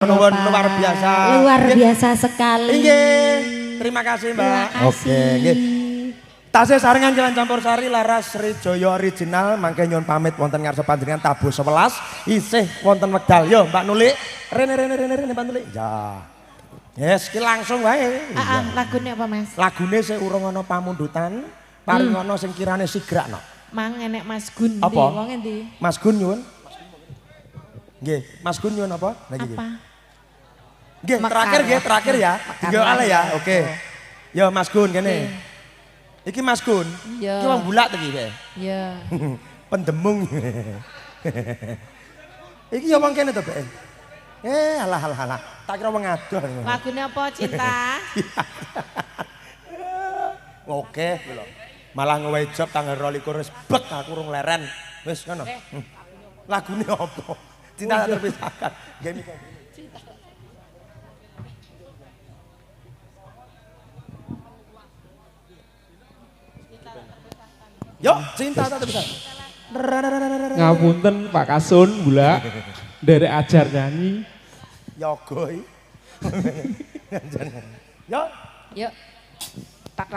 Nuwun luar biasa. Luar biasa sekali. Nggih. Terima kasih, Mbak. Oke, nggih. Tasih saringan Jalan Campur Sari Laras Srijoyo original mangke nyuwun pamit wonten ngarsa panjenengan tabuh 11 isih wonten wekdal. Yo, Mbak Nuli. Rene Mbak Nuli. Ya. Yes, ki langsung wae. Lagune apa, Mas? Lagune sing urung ana pamundutan, paring ana sing kirane sigrakno. Mang enek Mas Gun apa? Wong endi? Mas Gun nyuwun. Nggih, Mas Gun nyuwun apa? Apa? Nggih, terakhir ya. Tiga ale ya. Oke. Yo Mas Gun kene. Iki Mas Gun. Iki wong bulak to iki, Pak. Iya. Pendemung. Iki ya wong kene to, Pak. Alah. Tak kira wong adoh. Lagune apa, Cinta? Oke, lho. Malah ngewe job tanggal 22 wis bet aku urung leren. Wis ngono. Lagune apa? Cinta tak terpisahkan. Nggih mikir. Yuk, cinta tak bisa. Ngapunten Pak Kasun, Bula. Dari ajar nyanyi. Yogoy. Yuk. Yuk. Tak.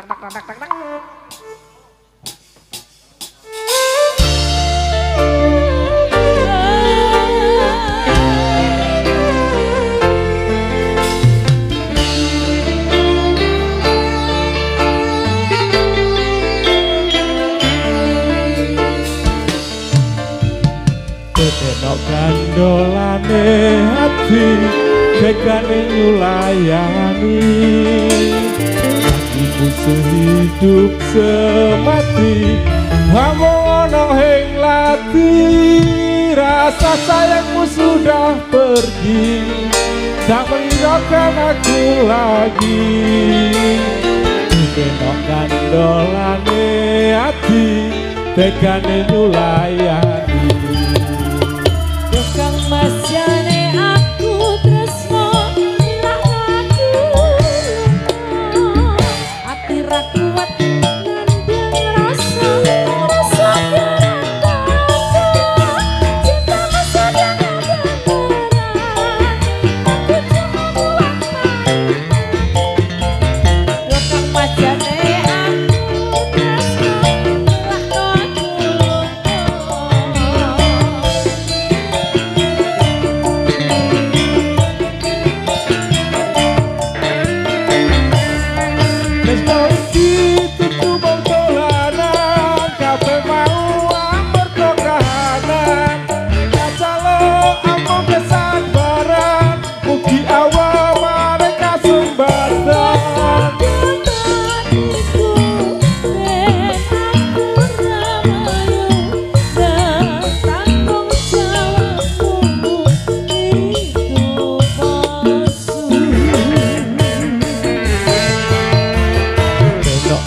Tetenok gandolane hati dekane nyulayani ibu sehidup semati kamu ono hing lati rasa sayangmu sudah pergi tak meninggalkan aku lagi tetenok gandolane hati dekane nyulayani Kang Mas jane aku tresno aku ati ra kuat nandang rasa cinta Mas jane aku cuma buat Kang Mas jane aku tresno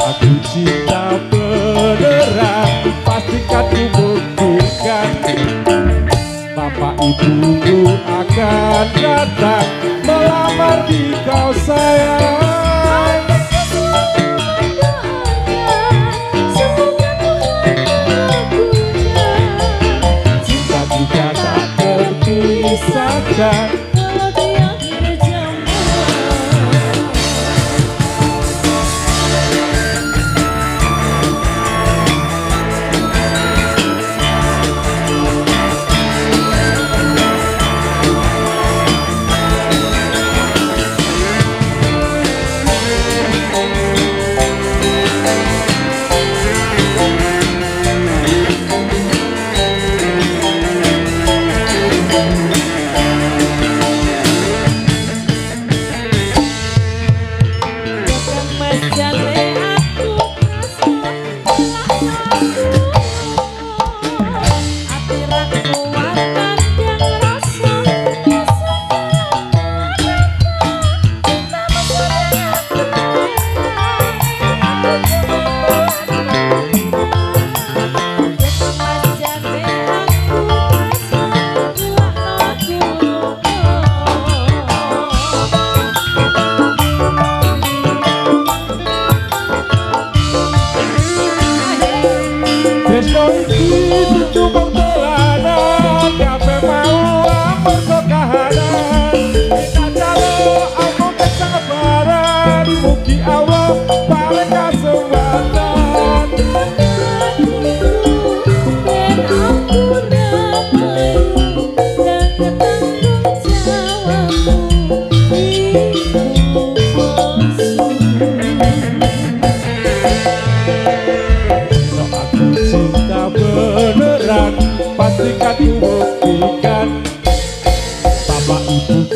aku cinta beneran pastikan ku buktikan bapak ibuku akan datang melamar di kau sayang cinta juga tak terpisahkan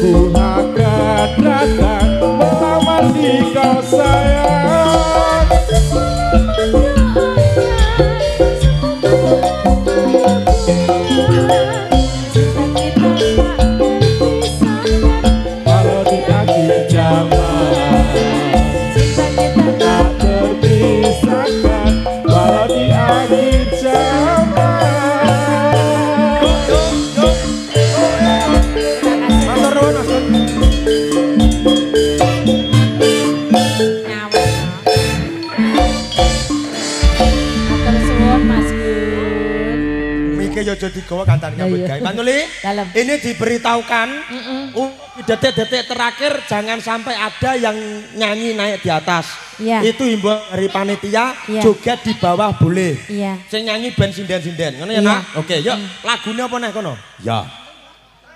Ku akan datang melamar di kau sayang. Walau di akhir zaman tak terpisahkan, walau di akhir zaman. Matur nuwun Mas Gun. Matur suwun Mas Gun. Mike yo aja digawa kantane nyambut Iya. gawe. Pak Nuli, Dalem. ini diberitahukan di detik-detik terakhir jangan sampai ada yang nyanyi naik di atas. Iya. Itu himbauan dari panitia, Iya. joget di bawah boleh. Iya. Sing nyanyi band sinden-sinden. Ngono ya, Iya. Nak? Oke, yuk. Lagune apa nih kono? Ya.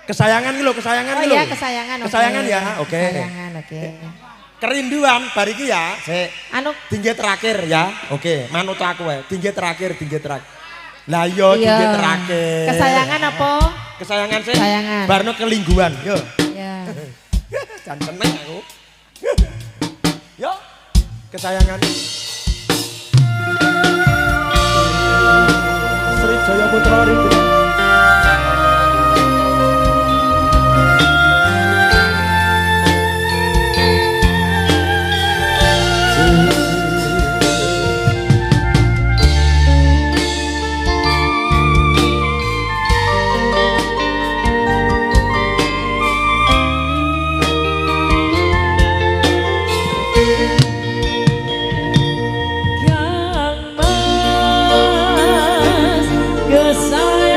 Kesayangan iki lho, kesayangan Oh iki lho. iya kesayangan. oke. Kesayangan ya, oke. Kesayangan, oke. Kerinduan bar iki ya. Sik. Anu Tinggi terakhir ya. Oke, manut aku wae. Tinggi terakhir. Lah yo iya. tinggi terakhir. Kesayangan apa? Kesayangan sih. Kesayangan. Barno kelingguan. Yo. Ya. Jan seneng aku. Yo. Kesayangan. Sri Jaya Putra Ridho. Kang Mas, kesayangan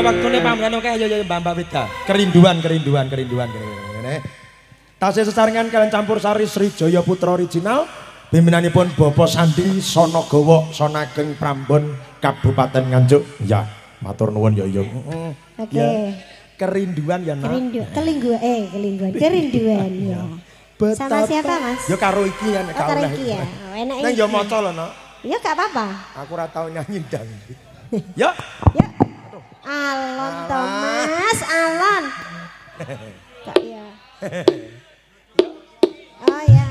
Waktune pambulan oke yo Mbak Wida. Kerinduan. Tasih sesarengan kalian campur sari Sri Jaya Putra original bimbinganipun Bapak Sandi Sonogowo Sonageng Prambon Kabupaten Nganjuk. Ya, matur nuwun yo. Oke. Kerinduan ya, Nak. Kerinduan ya. Sama siapa, Mas? Yo karo iki ya nek karo iki ya. Enak iki. Nang yo maca lho, Nak. Ya gak apa-apa. Aku ora tau nyanyi dangdut. Yo. Ya. Alon Thomas, Alon. Kak ya. Oh ya.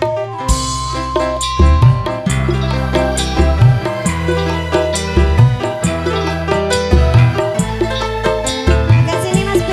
Ke sini Mas B.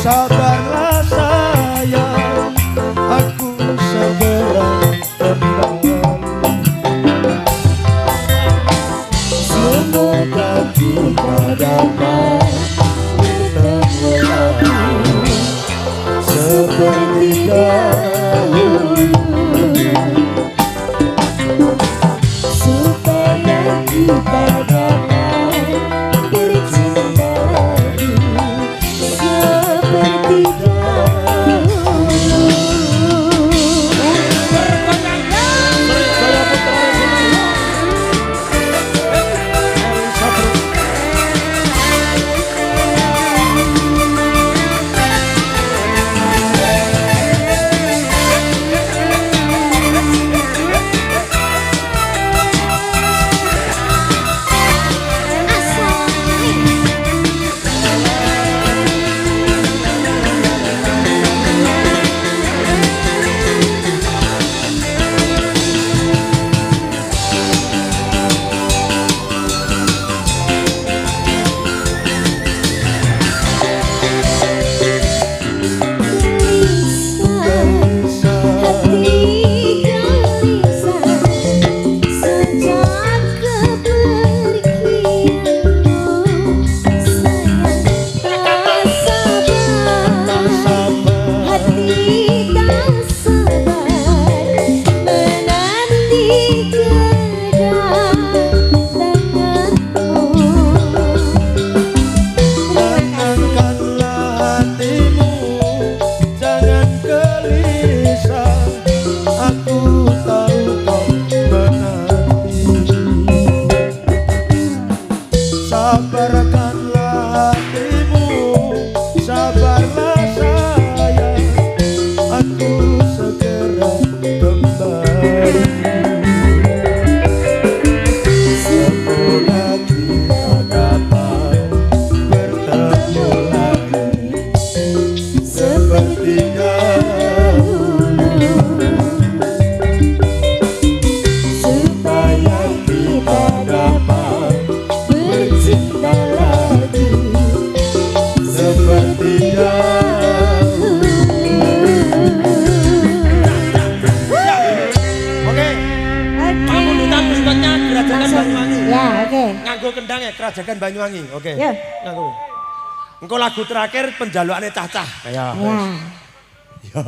sabarlah sayang, aku segera kembali. Semoga kita dapat bertemu lagi seperti dahulu, supaya kita dapat bercinta lagi seperti dahulu. Sabarkanlah hatimu, sabarlah sayang, aku segera kembali. Semoga kita dapat bertemu lagi seperti dahulu, supaya kita dapat bercinta lagi seperti dahulu. Oke, pamulutan berikutnya Kerajakan Banyuwangi. Ya, oke. Nganggo kendang ya Kerajakan Banyuwangi. Oke. Ya. Nganggo. Engko lagu terakhir penjalukane cacah. Ya. Ya. Ya.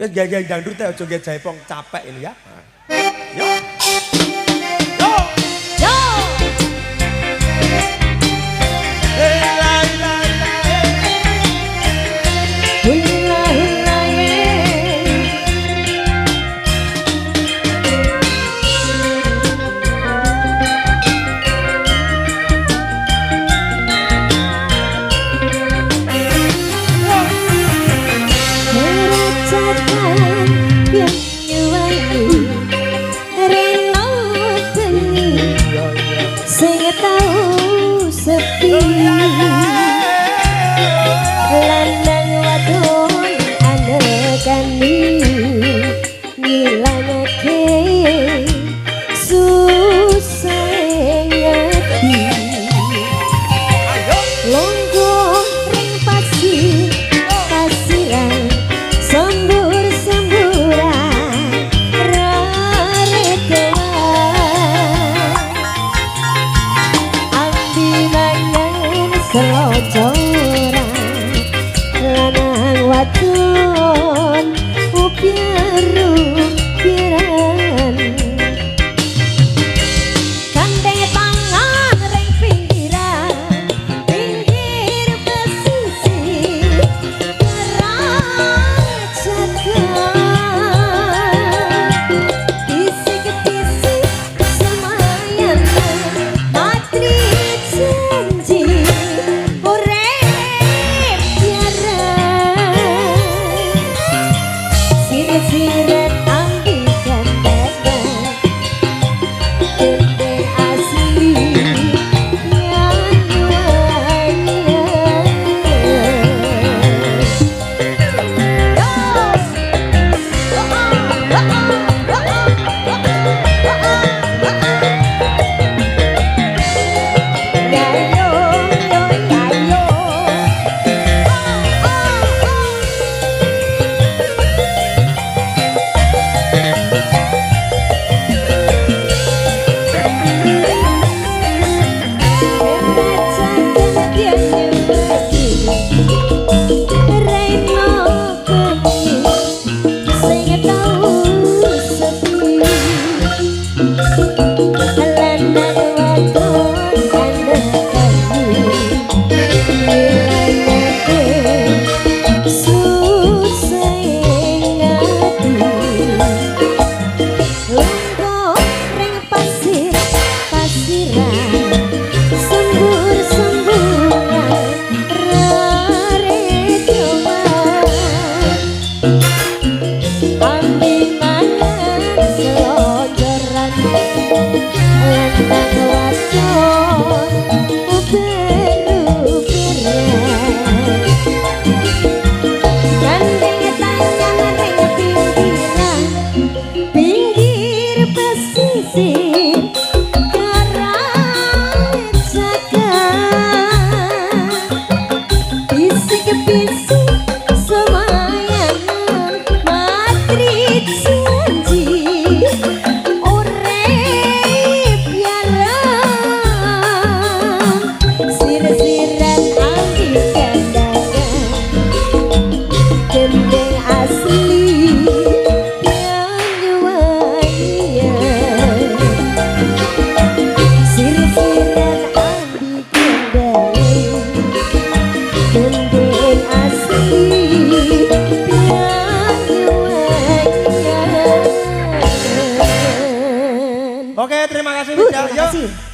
Wis gaya dangdut aja nggih jaipong capek ini ya. Yo. Yo. Yo. Hula hula ye. Kerajakan Banyuwangi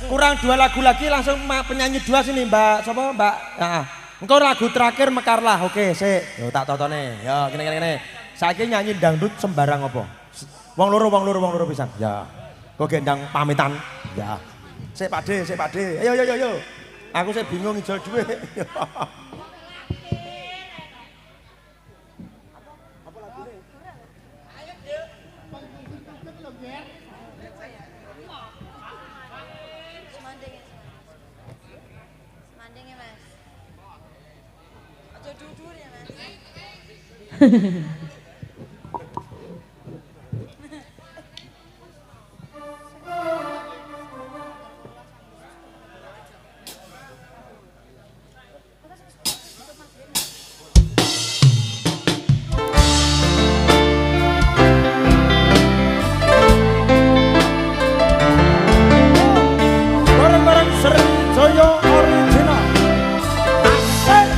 kurang 2 lagu lagi langsung penyanyi 2 sini Mbak sapa Mbak. Heeh. Engko lagu terakhir mekarlah. Oke, sik. Yo tak totone. Yo kene. Saiki nyanyi dangdut sembarang apa? Wong loro pisan. Ya. Kok gendang pamitan. Ya. Sik Pakde. Ayo. Aku sik bingung ijol duwe. Bareng-bareng Sri Joyo original. Asik.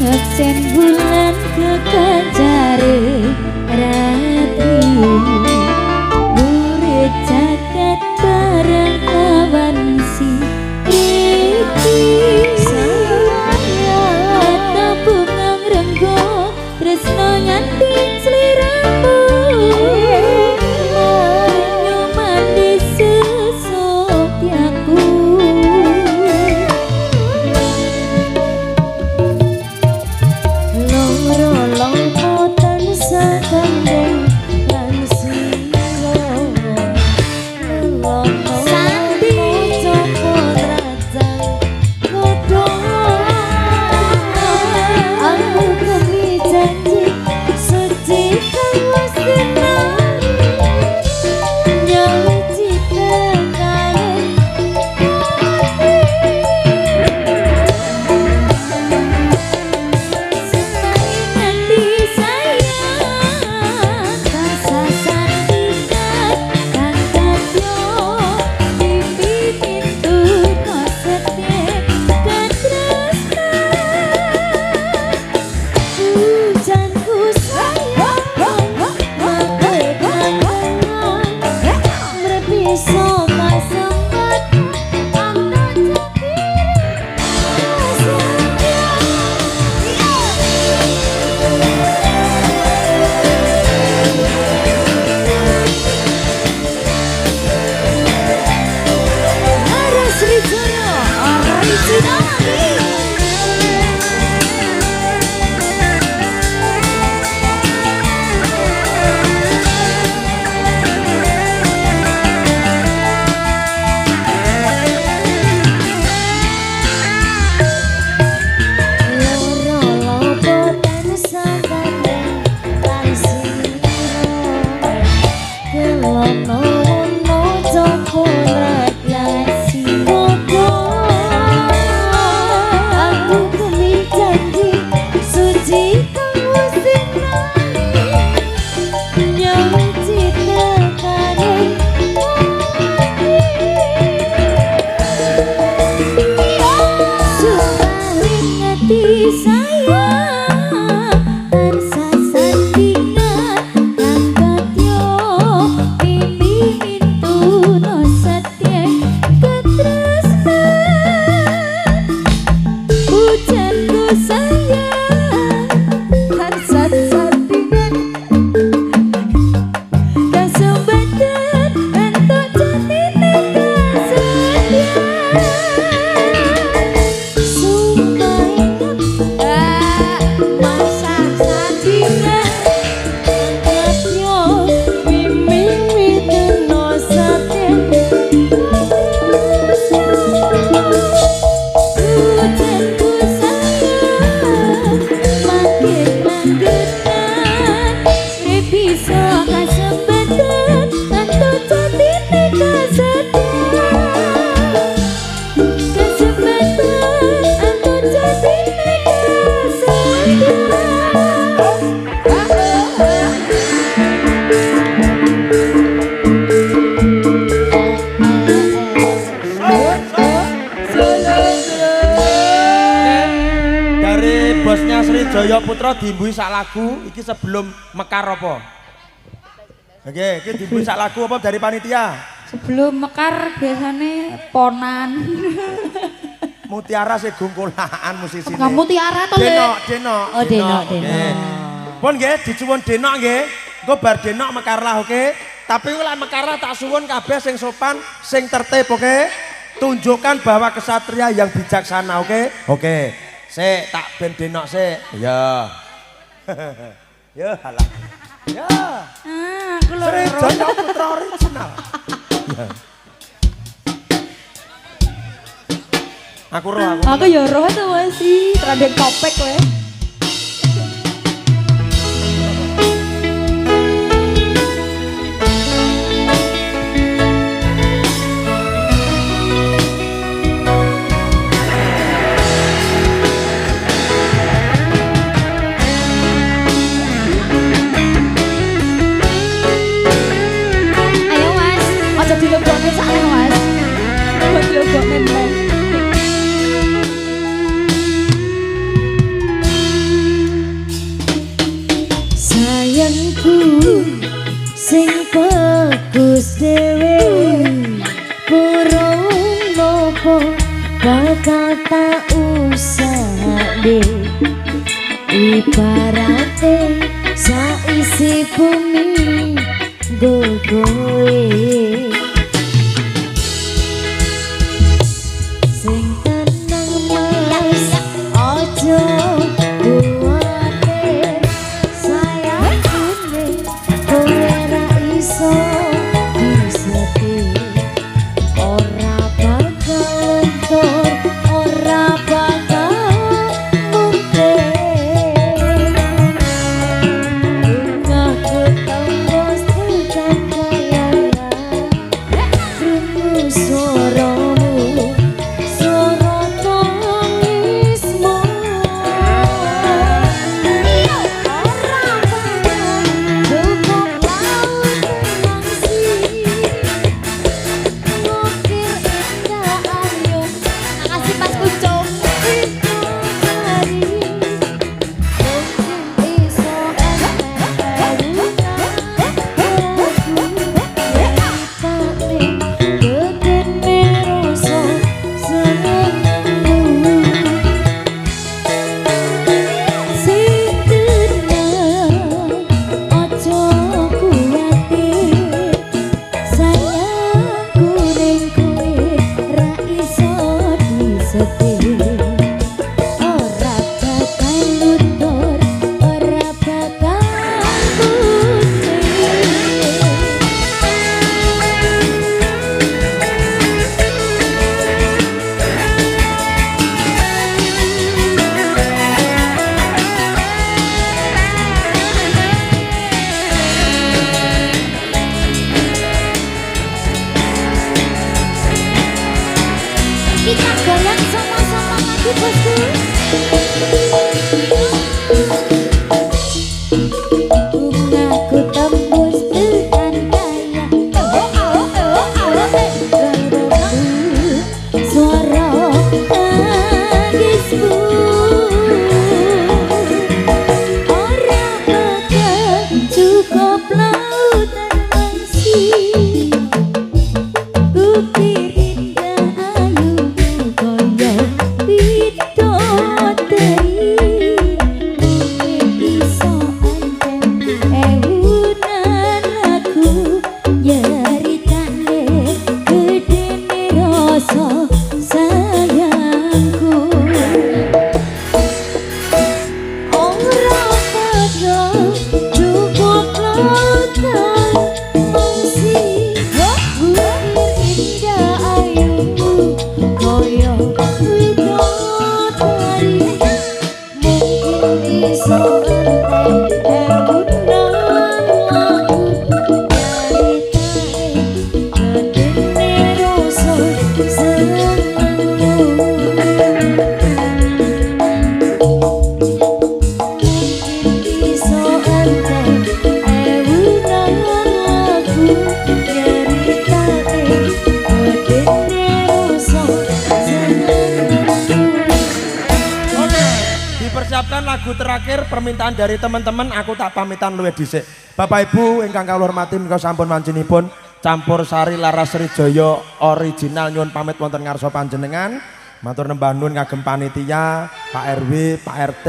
Ngeksen bulan kekanjare ratri murid jagat bareng awan si iki saya tabungan renggo tresno nyanti sliramu nyuman di sesopyaku loro tansah kandeng lan sira sandi copo Mas Rijaya Putra diimbui sak lagu iki sebelum mekar apa? Oke, iki diimbui sak lagu apa dari panitia? Sebelum mekar biasanya ponan. Mutiara sing gungkulaan musisine. Enggak mutiara to, Le? Denok. Oh, denok. Pun nggih dicuwun denok nggih. Engko bar denok mekarlah oke. Tapi lek mekarlah tak suwun kabeh sing sopan, sing tertib oke. Tunjukkan bahwa kesatria yang bijaksana oke. Oke. Sik tak ben denok sik. Ya. Ya halah. Ya. Aku lho. Rijaya Putra original. Aku roh aku. Aku ya roh tuh masih terandek topek kowe. Ayo Mas, aja dilebokne sakne Mas. Kok dilebokne men. Sayangku sing bagus dhewe burung nopo bakal tak usahane ibarate saisi bumi gogoe sing tenang mas ojo kuwatir sayangku kowe ra iso disetir ora bakal lentur ora bakal mungkin aku tembus tekan kayangan krungu suaramu suara tangismu cukup laut menangsi ngukir indah ayu makasih Mas Kucung itu hari mungkin iso ora bakal luntur, ora bakal kita goyang sama-sama lagi bosku. Bungaku tembus tekan kaya suara tangismu ora bakal cukup lautan masih ukir indah ayu koyo bidadari mungkin iso anteng ewunan aku nyeritane gedene rasa sayangku ora bakal cukup lautan masih ukir indah ayumu koyo bidadari mungkin iso anteng ewunan aku nyeritane gedene rasa sayangku iso anteng ewunan aku nyeritane gedene rasa sayangku. Oke, dipersiapkan mempersembahkan lagu terakhir permintaan dari teman-teman, aku tak pamitan luwih dhisik. Bapak Ibu ingkang kawula hormati menika sampun mancinipun Campur Sari Laras Srijoyo original nyuwun pamit wonten ngarsa panjenengan. Matur nembah nuwun kagem panitia, Pak RW, Pak RT,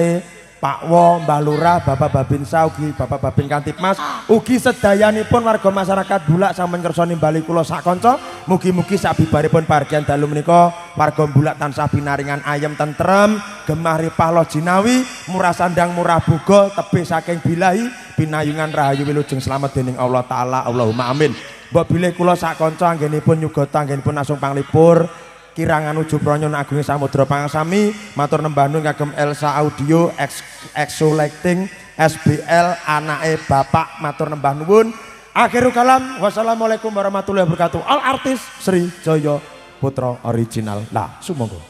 Pak Wo, Mbah Lurah, Bapak Babinsa ugi Bapak Babin Kantipmas, ugi sedayanipun warga masyarakat Bulak sampun kersa nimbali kula sak kanca. Mugi-mugi sabibaripun pargian dalu menika warga Bulak tansah pinaringan ayem tentrem, gemah ripah lo jinawi, murah sandang murah buga, tebih saking bilahi, pinayungan rahayu wilujeng slamet dening Allah taala. Allahumma amin. Mbok bilih kula sak kanca anggenipun nyugata anggenipun asung panglipur Kirangan ujub ronyon agungi samudra pangasami. Matur nembah nuwun kagem Elsa Audio Exo Lighting SBL anake Bapak. Matur nembah nuwun. Akhirul kalam, wassalamualaikum warahmatullahi wabarakatuh. All artis Srijoyo Putra original. Lah, sumangga.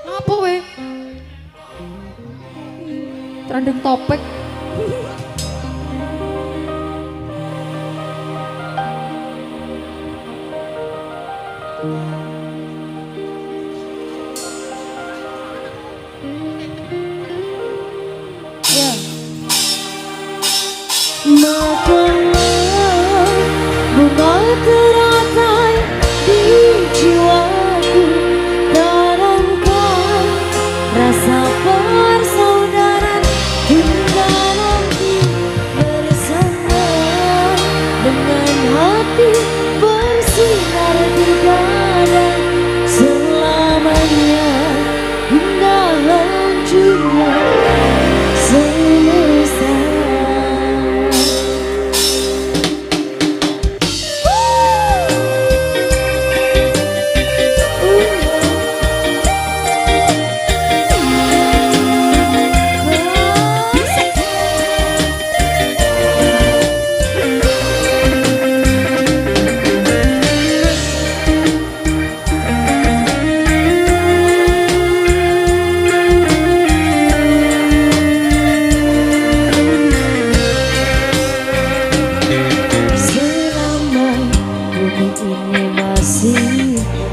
Apa we? Trending topik. Makanlah bunga teratai di jiwaku, tanamkan rasa persaudaraan hingga nanti bersama dengan hati bersinar di dada selamanya hingga hancurnya semesta.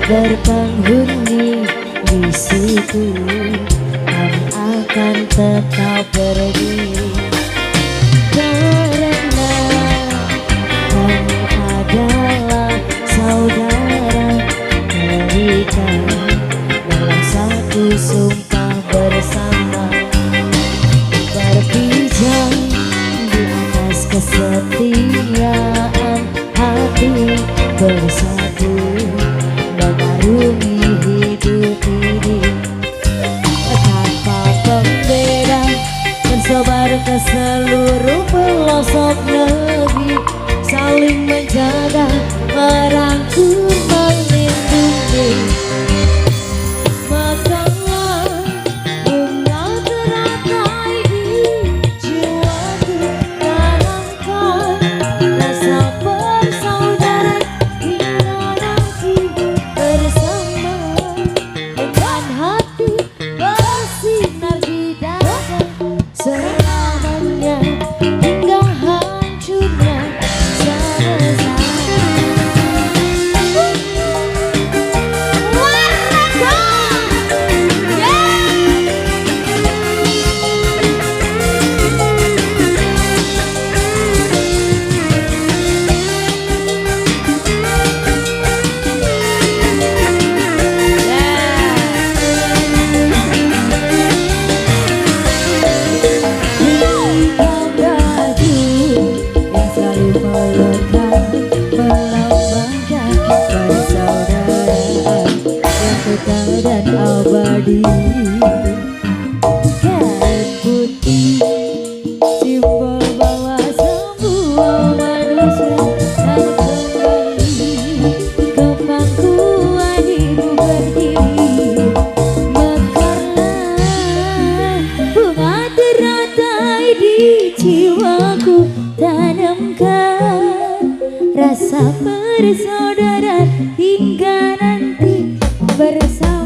Berpenghuni di situ, kami akan tetap berdiri karena kami adalah saudara terikat dalam satu sumpah bersama, berpijak di atas kesetiaan hati bersatu mengarungi hidup ini tanpa pembeda, tersebar ke seluruh pelosok negeri, saling menjaga, merangkul, melindungi. Makanlah bunga teratai di jiwaku, tanamkan rasa persaudaraan hingga nanti bersama dengan hati bersinar di dada selamanya hingga hancurnya sama-sama. Dan abadi kain putih simbol bahwa semua manusia harus kembali ke pangkuan ibu berdiri. Mekarlah bunga teratai di jiwaku, tanamkan rasa persaudaraan hingga nanti bersama